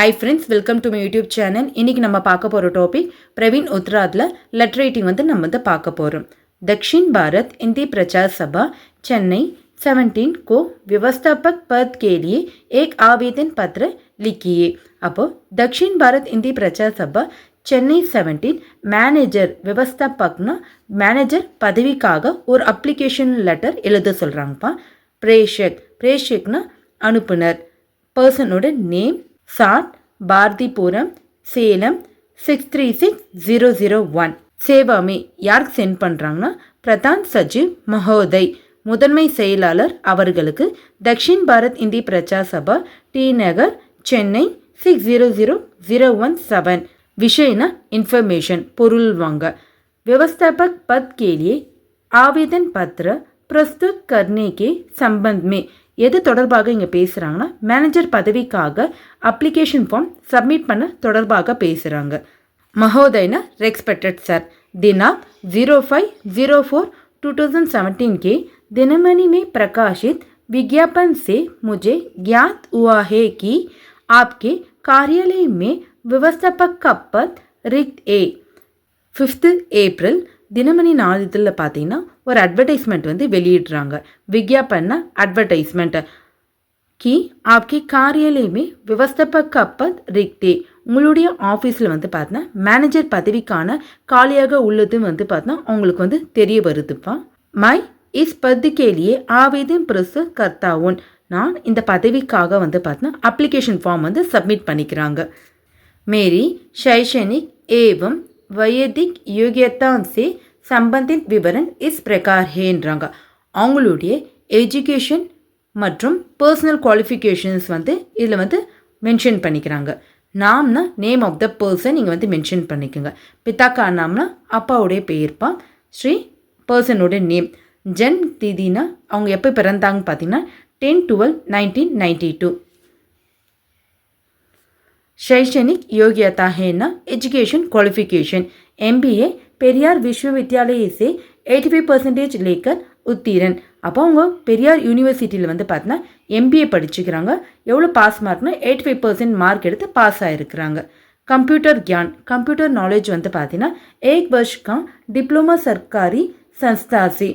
Hi friends, welcome to my YouTube channel. இன்னைக்கு நம்ம பார்க்க போற டாபிக் பிரவீன் உத்ராத்ல லெட்டர் ரைட்டிங் நம்ம பார்க்க போறோம். दक्षिण भारत हिंदी प्रचार सभा चेन्नई 17 को व्यवस्थापक पद के लिए एक आवेदन पत्र लिखिए. அப்போ दक्षिण भारत हिंदी प्रचार सभा சென்னை 17 மேனேஜர் व्यवस्थापकனா மேனேஜர் பதவிக்காக ஒரு அப்ளிகேஷன் லெட்டர் எழுத சொல்றாங்கப்பா. பிரேஷக்னா அனுப்புனர். பர்சனோட நேம் साठ भारतीपुरम சேலம் 636001. சேவா में யாருக்கு சென்ட் பண்ணுறாங்கன்னா பிரதான் சஜிவ் மஹோதய் முதன்மை செயலாளர் அவர்களுக்கு தக்ஷின் பாரத் இந்தி பிரச்சார் சபா டி நகர் சென்னை 600017. விஷயனா इन्फॉर्मेशन பொருள் வாங்க. व्यवस्थापक पद के लिए आवेदन पत्र प्रस्तुत करने के संबंध में எது தொடர்பாக இங்கே பேசுகிறாங்கன்னா மேனேஜர் பதவிக்காக அப்ளிகேஷன் ஃபார்ம் சப்மிட் பண்ண தொடர்பாக பேசுகிறாங்க. महोदयना रेस्पेक्टेड सर दिनांक 05/04/2017 के दिनमणि में प्रकाशित विज्ञापन से मुझे ज्ञात हुआ है कि आपके कार्यालय में व्यवस्थापक का पद रिक्त है. 5th April தினமணி நாளிதழில் பார்த்தீங்கன்னா ஒரு அட்வர்டைஸ்மெண்ட் வெளியிடுறாங்க. விज्ञापना அட்வர்டைஸ்மெண்ட் कि आपके कार्यालय में व्यवस्थापक का पद रिक्त है. உங்களுடைய ஆஃபீஸில் பார்த்தீங்கன்னா மேனேஜர் பதவிக்கான காலியாக உள்ளது பார்த்தீங்கன்னா உங்களுக்கு தெரிய வருதுப்பா. மை இஸ் पद के लिए आवेदन प्रस्तुत करता हूं. நான் இந்த பதவிக்காக பார்த்தீங்கன்னா அப்ளிகேஷன் ஃபார்ம் சப்மிட் பண்ணிக்கிறாங்க. मेरी शैक्षणिक एवं वैयक्तिक योग्यता से संबंधित विवरण इस प्रकार हैன்றாங்க. அவங்களுடைய எஜுகேஷன் மற்றும் பர்சனல் குவாலிஃபிகேஷன்ஸ் இதில் மென்ஷன் பண்ணிக்கிறாங்க. நாம்னா நேம் ஆஃப் த பர்சன் நீங்கள் மென்ஷன் பண்ணிக்கோங்க. பிதாக்கா நாம்னா அப்பாவுடைய பெயர்ப்பா. ஸ்ரீ பர்சனோட நேம். ஜன் திதினா அவங்க எப்போ பிறந்தாங்க பார்த்தீங்கன்னா 10/12/1992. शैक्षणिक योग्यता है ना एजुकेशन क्वालिफिकेशन MBA பெரியார் விஸ்வவித்யாலய से 85% लेकर उत्तीर्ण. அப்போ அவங்க பெரியார் யூனிவர்சிட்டியில் பார்த்தீங்கன்னா MBA படிச்சுக்கிறாங்க. எவ்வளோ பாஸ் மார்க்னா 85% மார்க் எடுத்து பாஸ் ஆகிருக்கிறாங்க. कंप्यूटर ज्ञान कंप्यूटर नॉलेज பார்த்தீங்கன்னா 1 वर्ष का डिप्लोमा सरकारी संस्था से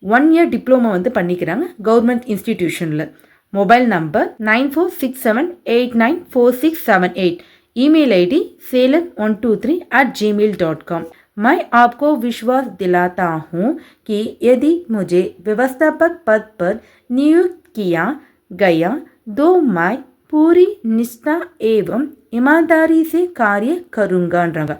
1 year डिप्लोमा பண்ணிக்கிறாங்க கவர்மெண்ட் இன்ஸ்டிடியூஷனில். Mobile number 9467894678. Email ID salem123@gmail.com. मैं आपको विश्वास दिलाता हूँ कि यदि मुझे व्यवस्थापक पद पर नियुक्त किया गया तो मैं पूरी निष्ठा एवं ईमानदारी से कार्य करूँगाன்றாங்க.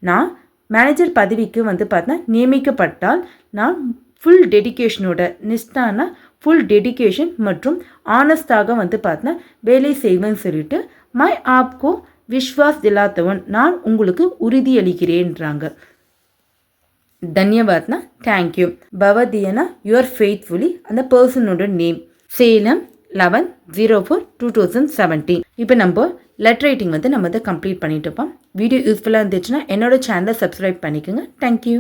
நான் மேனேஜர் பதவிக்கு பார்த்தீங்கன்னா நியமிக்கப்பட்டால் நான் ஃபுல் டெடிக்கேஷனோட நிஷ்டானா ஃபுல் டெடிக்கேஷன் மற்றும் ஆனஸ்டாக பார்த்தீங்கன்னா வேலை செய்வேன்னு சொல்லிட்டு மை ஆப்கோ விஸ்வாஸ் திலாத்தவன் நான் உங்களுக்கு உறுதியளிக்கிறேன்றாங்க. தன்யவாத்னா தேங்க்யூ. பவதியனா யுவர் ஃபெய்த்ஃபுல்லி அந்த பர்சனோட நேம். சேலம் 11/04/2017. இப்போ நம்ம லெட்டர் ரைட்டிங் நம்ம கம்ப்ளீட் பண்ணிட்டு இருப்போம். வீடியோ யூஸ்ஃபுல்லாக இருந்துச்சுன்னா என்னோட சேனலை சப்ஸ்கிரைப் பண்ணிக்கோங்க. தேங்க்யூ.